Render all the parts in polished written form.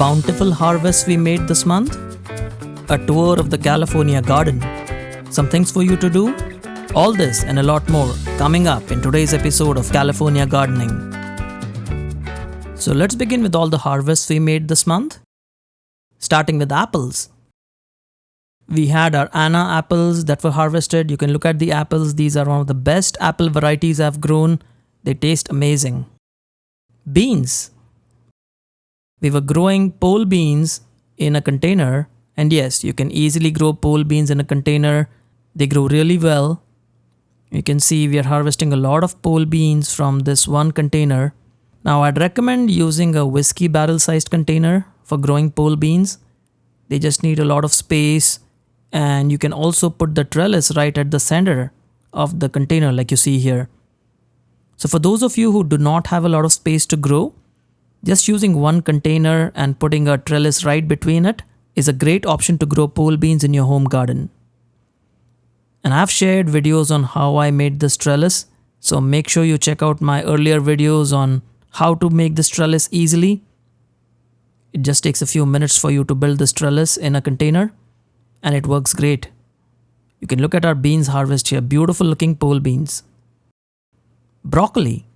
bountiful harvests we made this month, a tour of the California garden, some things for you to do, all this and a lot more coming up in today's episode of California Gardening. So let's begin with all the harvests we made this month, starting with apples. We had our Anna apples that were harvested. You can look at the apples. These are one of the best apple varieties I've grown. They taste amazing. Beans. We were growing pole beans in a container, and yes, you can easily grow pole beans in a container. They grow really well. You can see we are harvesting a lot of pole beans from this one container. Now I'd recommend using a whiskey barrel sized container for growing pole beans. They just need a lot of space, and you can also put the trellis right at the center of the container like you see here. So for those of you who do not have a lot of space to grow, just using one container and putting a trellis right between it is a great option to grow pole beans in your home garden. And I've shared videos on how I made this trellis, so make sure you check out my earlier videos on how to make this trellis easily. It just takes a few minutes for you to build this trellis in a container, and it works great. You can look at our beans harvest here, beautiful looking pole beans. Broccoli.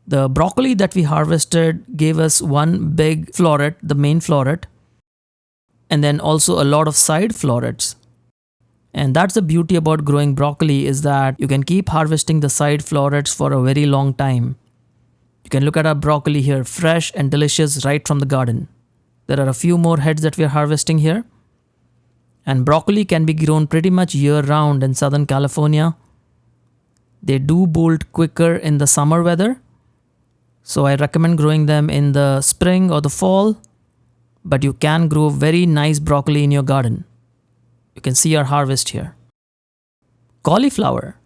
The broccoli that we harvested gave us one big floret, the main floret, and then also a lot of side florets. And that's the beauty about growing broccoli, is that you can keep harvesting the side florets for a very long time. You can look at our broccoli here, fresh and delicious right from the garden. There are a few more heads that we are harvesting here. And broccoli can be grown pretty much year round in Southern California. They do bolt quicker in the summer weather, so I recommend growing them in the spring or the fall, but you can grow very nice broccoli in your garden. You can see our harvest here. Cauliflower.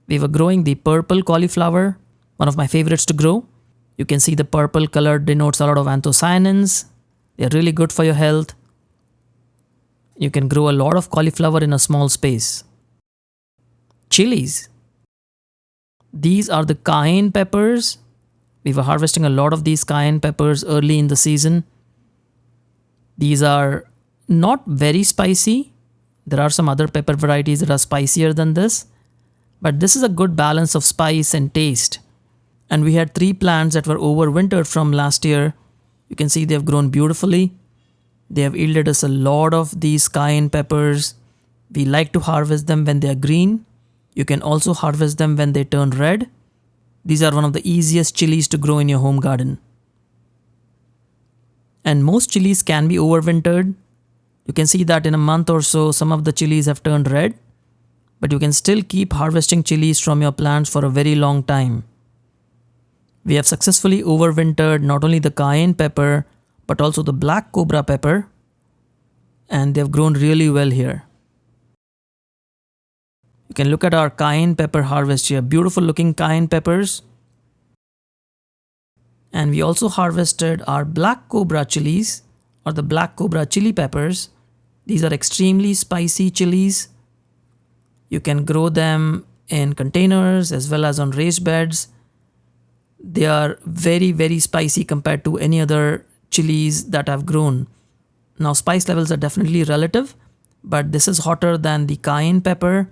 We were growing the purple cauliflower, one of my favorites to grow. You can see the purple color denotes a lot of anthocyanins. They're really good for your health. You can grow a lot of cauliflower in a small space. Chilies. These are the cayenne peppers. We were harvesting a lot of these cayenne peppers early in the season. These are not very spicy. There are some other pepper varieties that are spicier than this, but this is a good balance of spice and taste. And we had 3 plants that were overwintered from last year. You can see they've grown beautifully. They have yielded us a lot of these cayenne peppers. We like to harvest them when they are green. You can also harvest them when they turn red. These are one of the easiest chilies to grow in your home garden. And most chilies can be overwintered. You can see that in a month or so, some of the chilies have turned red, but you can still keep harvesting chilies from your plants for a very long time. We have successfully overwintered not only the cayenne pepper, but also the black cobra pepper, and they've grown really well here. You can look at our cayenne pepper harvest here, beautiful looking cayenne peppers. And we also harvested our black cobra chilies, or the black cobra chili peppers. These are extremely spicy chilies. You can grow them in containers as well as on raised beds. They are very, very spicy compared to any other chilies that I've grown. Now, spice levels are definitely relative, but this is hotter than the cayenne pepper.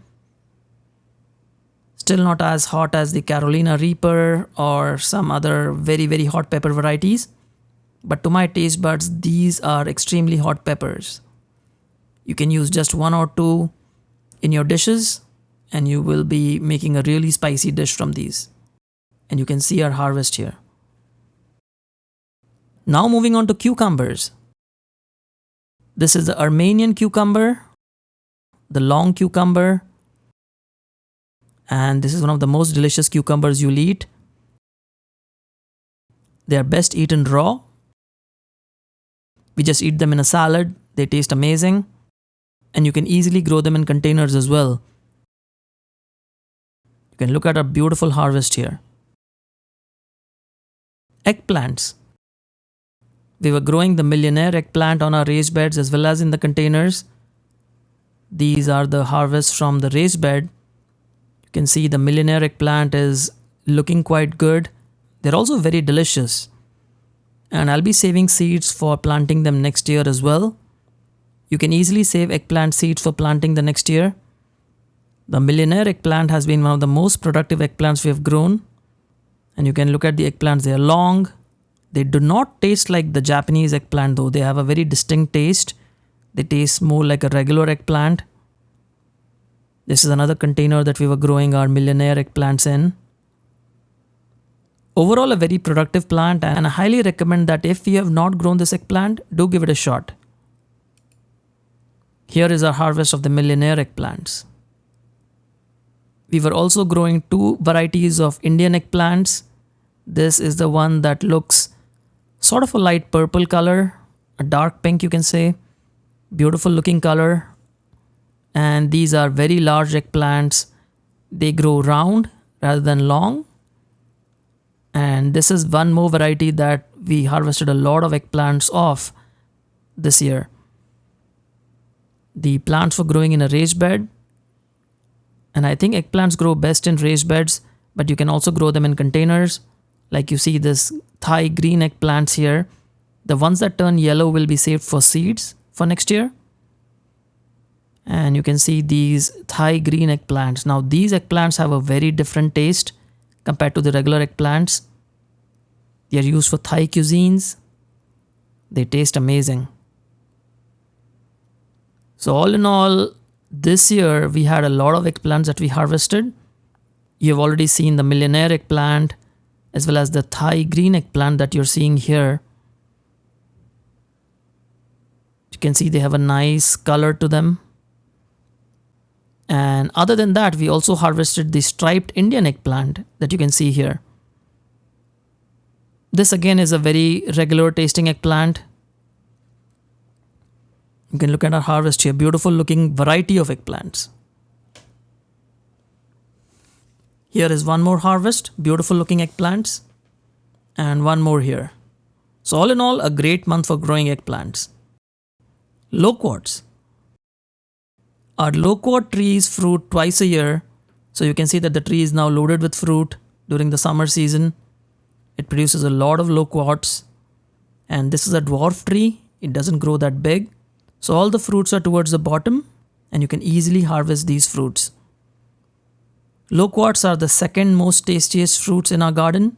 Still not as hot as the Carolina Reaper or some other very, very hot pepper varieties. But to my taste buds, these are extremely hot peppers. You can use just 1 or 2 in your dishes, and you will be making a really spicy dish from these. And you can see our harvest here. Now moving on to cucumbers. This is the Armenian cucumber, the long cucumber. And this is one of the most delicious cucumbers you'll eat. They are best eaten raw. We just eat them in a salad. They taste amazing. And you can easily grow them in containers as well. You can look at our beautiful harvest here. Eggplants. We were growing the millionaire eggplant on our raised beds as well as in the containers. These are the harvests from the raised bed. You can see the millionaire eggplant is looking quite good. They're also very delicious. and I'll be saving seeds for planting them next year as well. You can easily save eggplant seeds for planting the next year. The millionaire eggplant has been one of the most productive eggplants we have grown. And you can look at the eggplants, they are long. They do not taste like the Japanese eggplant though. They have a very distinct taste. They taste more like a regular eggplant. This is another container that we were growing our millionaire eggplants in. Overall, a very productive plant, and I highly recommend that if you have not grown this eggplant, do give it a shot. Here is our harvest of the millionaire eggplants. We were also growing 2 varieties of Indian eggplants. This is the one that looks sort of a light purple color, a dark pink you can say. Beautiful looking color. And these are very large eggplants. They grow round rather than long. And this is one more variety that we harvested a lot of eggplants of this year. The plants were growing in a raised bed. And I think eggplants grow best in raised beds, but you can also grow them in containers. Like you see this Thai green eggplants here. The ones that turn yellow will be saved for seeds for next year. And you can see these Thai green eggplants. Now these eggplants have a very different taste compared to the regular eggplants. They are used for Thai cuisines. They taste amazing. So all in all, this year we had a lot of eggplants that we harvested. You've already seen the millionaire eggplant as well as the Thai green eggplant that you're seeing here. You can see they have a nice color to them. And other than that, we also harvested the striped Indian eggplant that you can see here. This again is a very regular tasting eggplant. You can look at our harvest here. Beautiful looking variety of eggplants. Here is one more harvest. Beautiful looking eggplants. And one more here. So all in all, a great month for growing eggplants. Loquats. Our loquat trees fruit twice a year. So you can see that the tree is now loaded with fruit during the summer season. It produces a lot of loquats. And this is a dwarf tree. It doesn't grow that big. So all the fruits are towards the bottom and you can easily harvest these fruits. Loquats are the second most tastiest fruits in our garden.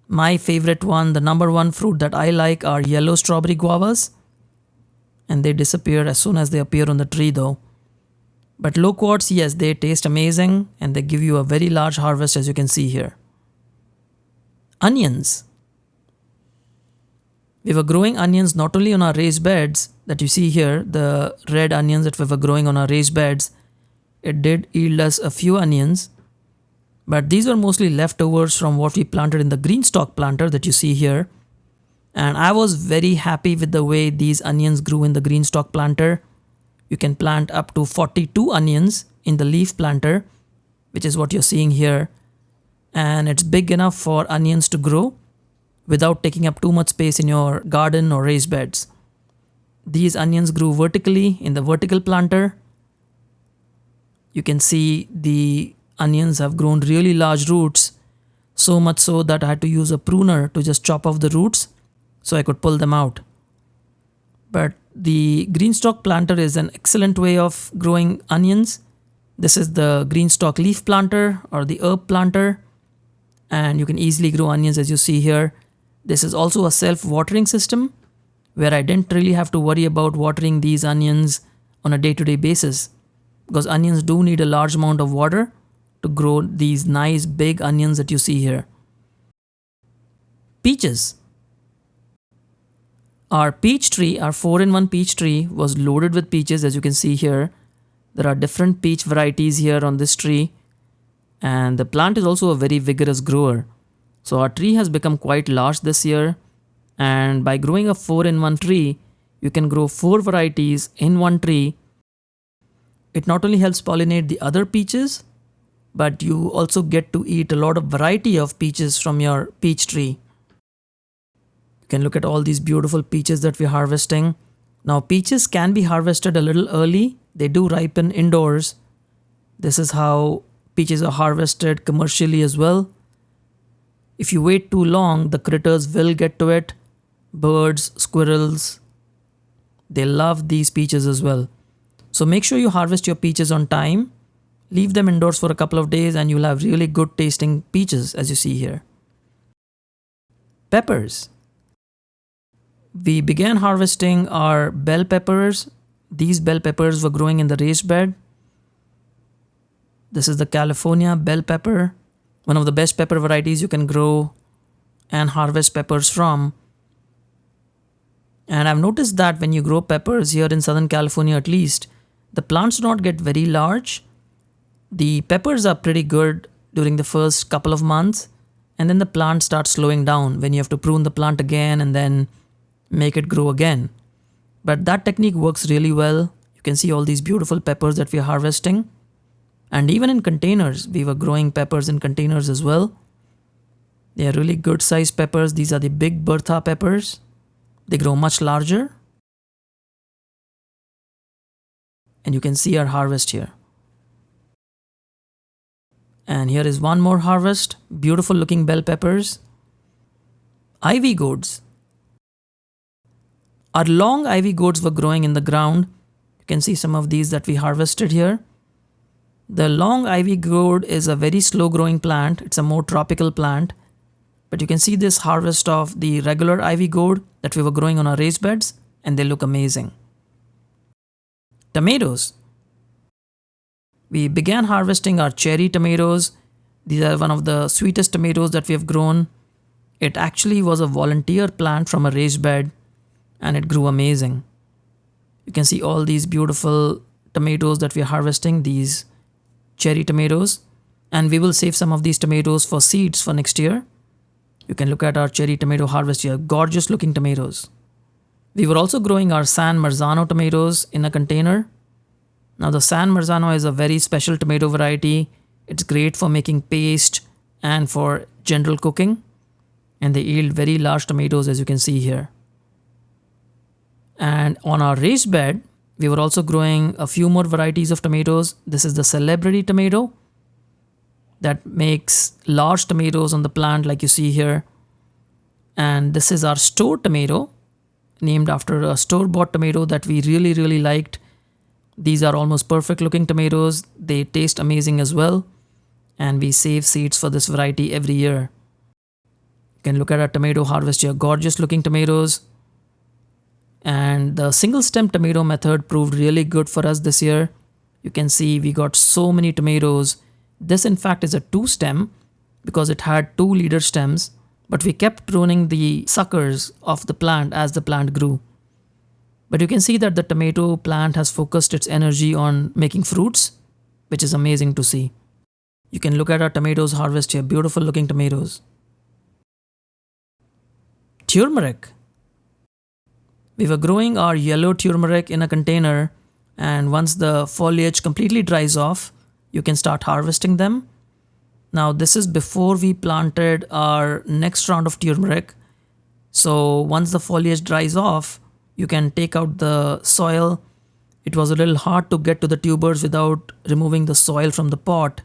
My favorite one, the number one fruit that I like are yellow strawberry guavas. And they disappear as soon as they appear on the tree though. But loquats, yes, they taste amazing and they give you a very large harvest as you can see here. Onions. We were growing onions not only on our raised beds that you see here, the red onions that we were growing on our raised beds. It did yield us a few onions, but these were mostly leftovers from what we planted in the green stalk planter that you see here. And I was very happy with the way these onions grew in the green stalk planter. You can plant up to 42 onions in the leaf planter, which is what you're seeing here. And it's big enough for onions to grow without taking up too much space in your garden or raised beds. These onions grew vertically in the vertical planter. You can see the onions have grown really large roots, so much so that I had to use a pruner to just chop off the roots so I could pull them out. But the green stalk planter is an excellent way of growing onions. This is the green stalk leaf planter or the herb planter, and you can easily grow onions as you see here. This is also a self-watering system where I didn't really have to worry about watering these onions on a day-to-day basis, because onions do need a large amount of water to grow these nice big onions that you see here. Peaches. Our peach tree, our 4-in-1 peach tree was loaded with peaches as you can see here. There are different peach varieties here on this tree, and the plant is also a very vigorous grower. So our tree has become quite large this year, and by growing a 4-in-1 tree, you can grow 4 varieties in one tree. It not only helps pollinate the other peaches, but you also get to eat a lot of variety of peaches from your peach tree. You can look at all these beautiful peaches that we're harvesting. Now peaches can be harvested a little early. They do ripen indoors. This is how peaches are harvested commercially as well. If you wait too long, the critters will get to it. birds, squirrels, they love these peaches as well. So make sure you harvest your peaches on time. Leave them indoors for a couple of days and you'll have really good tasting peaches as you see here. Peppers. We began harvesting our bell peppers. These bell peppers were growing in the raised bed. This is the California bell pepper, one of the best pepper varieties you can grow and harvest peppers from. And I've noticed that when you grow peppers here in Southern California at least, the plants do not get very large. The peppers are pretty good during the first couple of months, and then the plant starts slowing down when you have to prune the plant again and then make it grow again. But that technique works really well. You can see all these beautiful peppers that we are harvesting. And even in containers, we were growing peppers in containers as well. They are really good sized peppers. These are the big Bertha peppers. They grow much larger. And you can see our harvest here. And here is one more harvest. Beautiful looking bell peppers. Ivy gourds. Our long ivy gourds were growing in the ground. You can see some of these that we harvested here. The long ivy gourd is a very slow growing plant. It's a more tropical plant. But you can see this harvest of the regular ivy gourd that we were growing on our raised beds, and they look amazing. Tomatoes. We began harvesting our cherry tomatoes. These are one of the sweetest tomatoes that we have grown. It actually was a volunteer plant from a raised bed, and it grew amazing. You can see all these beautiful tomatoes that we are harvesting, these cherry tomatoes, and we will save some of these tomatoes for seeds for next year. You can look at our cherry tomato harvest here, gorgeous looking tomatoes. We were also growing our San Marzano tomatoes in a container. Now the San Marzano is a very special tomato variety. It's great for making paste and for general cooking, and they yield very large tomatoes as you can see here. And on our raised bed, we were also growing a few more varieties of tomatoes. This is the celebrity tomato that makes large tomatoes on the plant like you see here. And this is our store tomato, named after a store-bought tomato that we really liked. These are almost perfect looking tomatoes. They taste amazing as well. And we save seeds for this variety every year. You can look at our tomato harvest here, gorgeous looking tomatoes. And the single stem tomato method proved really good for us this year. You can see we got so many tomatoes. This in fact is a 2-stem because it had 2 leader stems, but we kept pruning the suckers of the plant as the plant grew. But you can see that the tomato plant has focused its energy on making fruits, which is amazing to see. You can look at our tomatoes harvest here, beautiful looking tomatoes. Turmeric. We were growing our yellow turmeric in a container, and once the foliage completely dries off, you can start harvesting them. Now this is before we planted our next round of turmeric. So once the foliage dries off, you can take out the soil. It was a little hard to get to the tubers without removing the soil from the pot.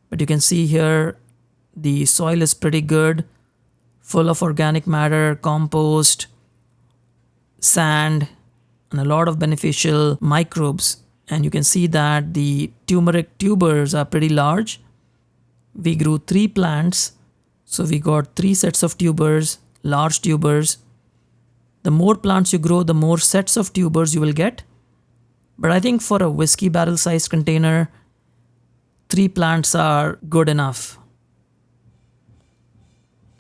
But you can see here the soil is pretty good, full of organic matter, compost, sand, and a lot of beneficial microbes. And you can see that the turmeric tubers are pretty large. We grew 3 plants, so we got 3 sets of tubers, large tubers. The more plants you grow, the more sets of tubers you will get. But I think for a whiskey barrel sized container, 3 plants are good enough.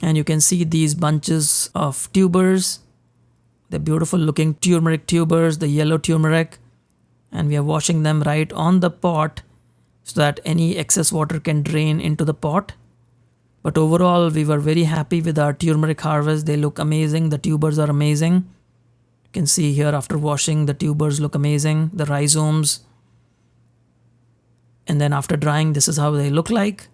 And you can see these bunches of tubers, the beautiful looking turmeric tubers, the yellow turmeric. And we are washing them right on the pot so that any excess water can drain into the pot. But overall, we were very happy with our turmeric harvest. They look amazing. The tubers are amazing. You can see here after washing, the tubers look amazing, the rhizomes. And then after drying, this is how they look like.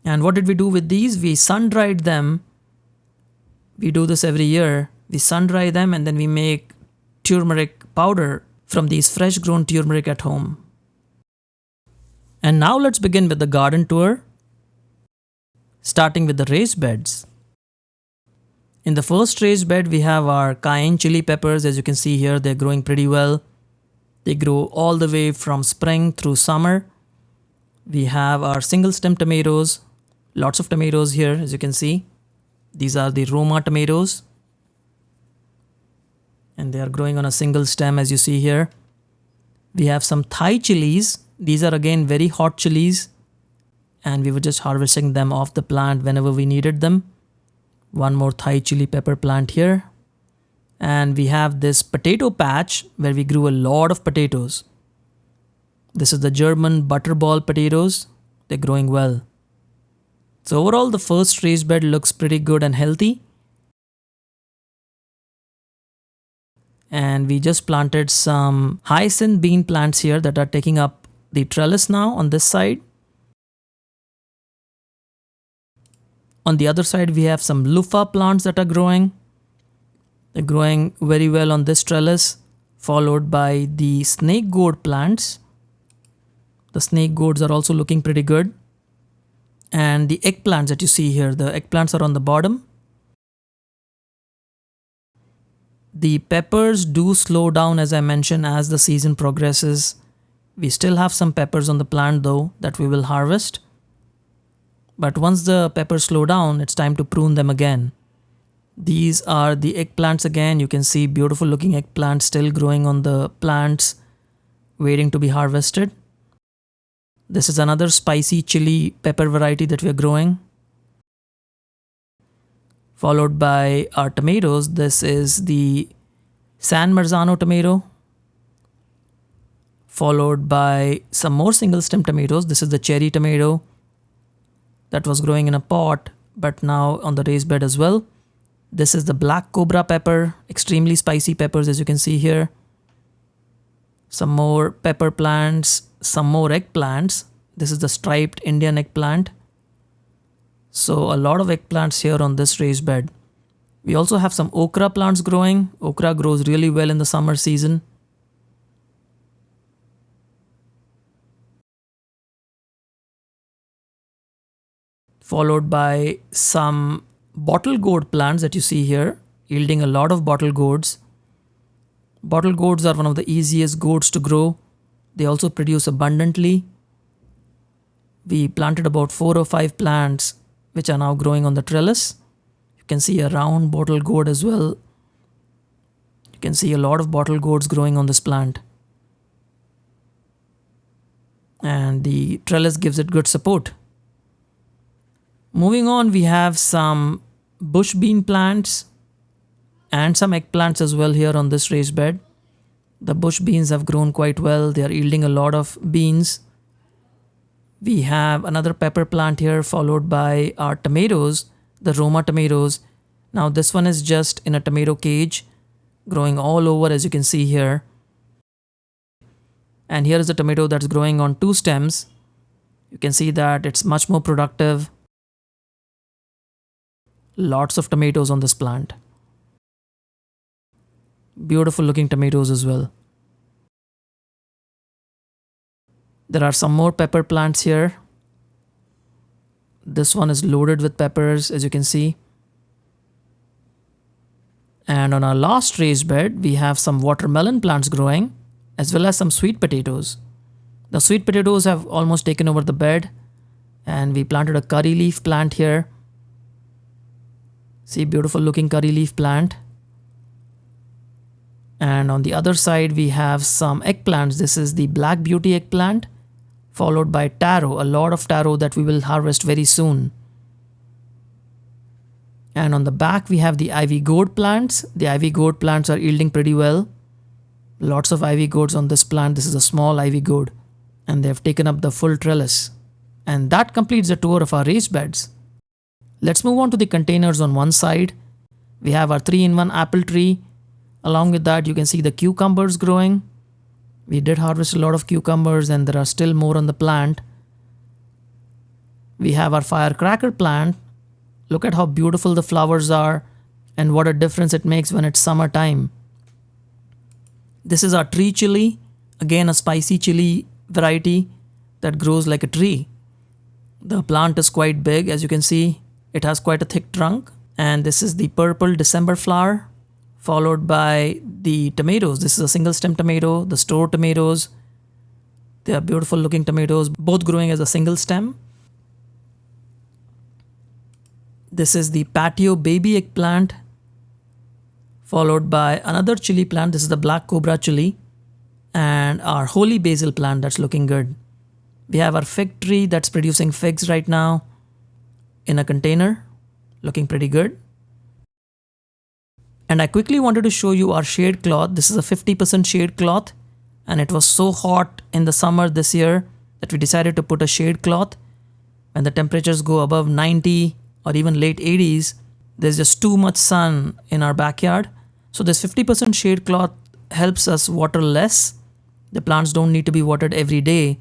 And what did we do with these? We sun-dried them. We do this every year. We sun-dry them and then we make turmeric powder from these fresh grown turmeric at home. And now let's begin with the garden tour, starting with the raised beds. In the first raised bed, we have our cayenne chili peppers. As you can see here, they're growing pretty well. They grow all the way from spring through summer. We have our single stem tomatoes. Lots of tomatoes here, as you can see. These are the Roma tomatoes. And they are growing on a single stem, as you see here. We have some Thai chilies. These are again very hot chilies. And we were just harvesting them off the plant whenever we needed them. One more Thai chili pepper plant here. And we have this potato patch where we grew a lot of potatoes. This is the German butterball potatoes. They're growing well. So overall, the first raised bed looks pretty good and healthy. And we just planted some hyacinth bean plants here that are taking up the trellis now on this side. On the other side, we have some loofah plants that are growing. They're growing very well on this trellis, followed by the snake gourd plants. The snake gourds are also looking pretty good. And the eggplants that you see here, the eggplants are on the bottom. The peppers do slow down, as I mentioned, as the season progresses. We still have some peppers on the plant though that we will harvest. But once the peppers slow down, it's time to prune them again. These are the eggplants again. You can see beautiful looking eggplants still growing on the plants, waiting to be harvested. This is another spicy chili pepper variety that we are growing. Followed by our tomatoes. This is the San Marzano tomato. Followed by some more single stem tomatoes. This is the cherry tomato that was growing in a pot, but now on the raised bed as well. This is the black cobra pepper, extremely spicy peppers, as you can see here. Some more pepper plants, some more eggplants. This is the striped Indian eggplant. So a lot of eggplants here on this raised bed. We also have some okra plants growing. Okra grows really well in the summer season. Followed by some bottle gourd plants that you see here, yielding a lot of bottle gourds. Bottle gourds are one of the easiest gourds to grow. They also produce abundantly. We planted about 4 or 5 plants which are now growing on the trellis. You can see a round bottle gourd as well. You can see a lot of bottle gourds growing on this plant. And the trellis gives it good support. Moving on, we have some bush bean plants and some eggplants as well here on this raised bed. The bush beans have grown quite well. They are yielding a lot of beans. We have another pepper plant here, followed by our tomatoes, the Roma tomatoes. Now this one is just in a tomato cage, growing all over, as you can see here. And here is a tomato that's growing on 2 stems. You can see that it's much more productive. Lots of tomatoes on this plant. Beautiful looking tomatoes as well. There are some more pepper plants here. This one is loaded with peppers, as you can see. And on our last raised bed, we have some watermelon plants growing, as well as some sweet potatoes. The sweet potatoes have almost taken over the bed, and we planted a curry leaf plant here. See, beautiful looking curry leaf plant. And on the other side, we have some eggplants. This is the Black Beauty eggplant, followed by taro, a lot of taro that we will harvest very soon. And on the back, we have the ivy gourd plants. The ivy gourd plants are yielding pretty well. Lots of ivy gourds on this plant. This is a small ivy gourd, and they have taken up the full trellis. And that completes the tour of our raised beds. Let's move on to the containers on one side. We have our 3-in-1 apple tree. Along with that, you can see the cucumbers growing. We did harvest a lot of cucumbers, and there are still more on the plant. We have our firecracker plant. Look at how beautiful the flowers are and what a difference it makes when it's summertime. This is our tree chili. Again, a spicy chili variety that grows like a tree. The plant is quite big, as you can see. It has quite a thick trunk, And this is the purple December flower, followed by the tomatoes. This is a single stem tomato, the store tomatoes. They are beautiful looking tomatoes, both growing as a single stem. This is the patio baby eggplant, followed by another chili plant. This is the black cobra chili, and our holy basil plant that's looking good. We have our fig tree that's producing figs right now in a container, looking pretty good. And I quickly wanted to show you our shade cloth. This is a 50% shade cloth, and it was so hot in the summer this year that we decided to put a shade cloth. When the temperatures go above 90 or even late 80s, there's just too much sun in our backyard. So this 50% shade cloth helps us water less. The plants don't need to be watered every day,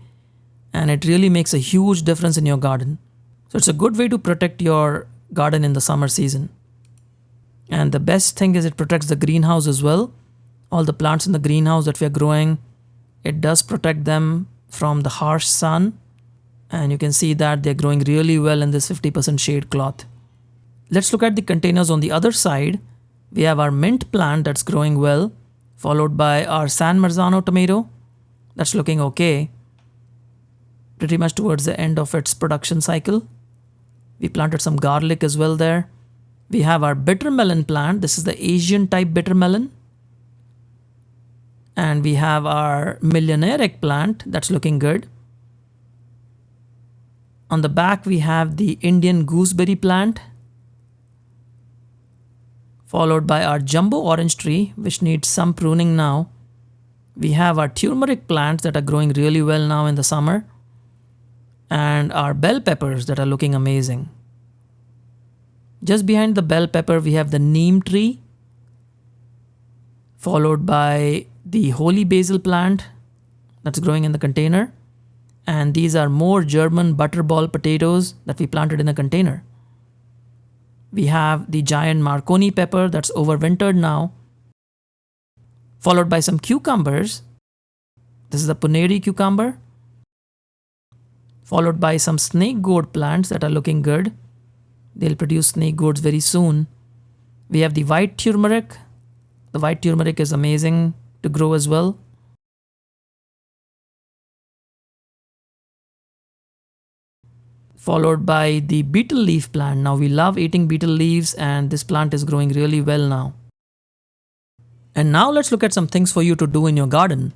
and it really makes a huge difference in your garden. So it's a good way to protect your garden in the summer season. And the best thing is it protects the greenhouse as well. All the plants in the greenhouse that we are growing, it does protect them from the harsh sun. And you can see that they're growing really well in this 50% shade cloth. Let's look at the containers on the other side. We have our mint plant that's growing well, followed by our San Marzano tomato that's looking okay, pretty much towards the end of its production cycle. We planted some garlic as well there. We have our bitter melon plant. This is the Asian type bitter melon. And we have our millionaire eggplant that's looking good. On the back, we have the Indian gooseberry plant, followed by our jumbo orange tree, which needs some pruning now. We have our turmeric plants that are growing really well now in the summer, and our bell peppers that are looking amazing. Just behind the bell pepper, we have the neem tree, followed by the holy basil plant that's growing in the container. And these are more German butterball potatoes that we planted in a container. We have the giant Marconi pepper that's overwintered now, followed by some cucumbers. This is the Puneri cucumber, followed by some snake gourd plants that are looking good. They'll produce snake gourds very soon. We have the white turmeric. The white turmeric is amazing to grow as well. Followed by the beetle leaf plant. Now we love eating beetle leaves, and this plant is growing really well now. And now let's look at some things for you to do in your garden.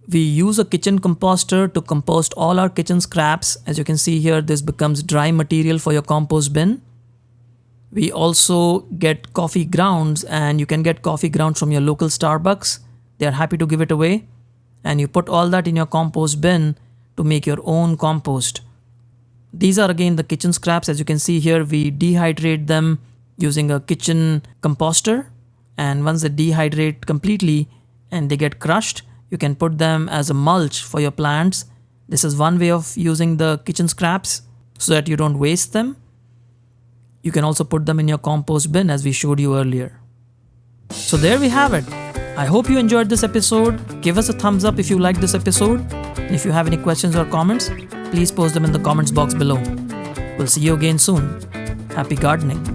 We use a kitchen composter to compost all our kitchen scraps. As you can see here, this becomes dry material for your compost bin. We also get coffee grounds, and you can get coffee grounds from your local Starbucks. They are happy to give it away. And you put all that in your compost bin to make your own compost. These are again the kitchen scraps. As you can see here, we dehydrate them using a kitchen composter. And once they dehydrate completely and they get crushed, you can put them as a mulch for your plants. This is one way of using the kitchen scraps so that you don't waste them. You can also put them in your compost bin as we showed you earlier. So there we have it. I hope you enjoyed this episode. Give us a thumbs up if you liked this episode. And if you have any questions or comments, please post them in the comments box below. We'll see you again soon. Happy gardening.